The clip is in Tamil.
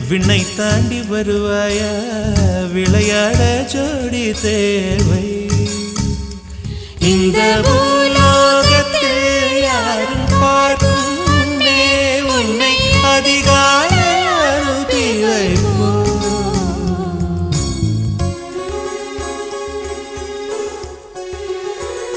விண்ணை தாண்டி வருவாயா விளையாட ஜோடி தேவை இந்த பூலோகத்தில் யாரும் பார்க்கும் உன்னை அதிகாலை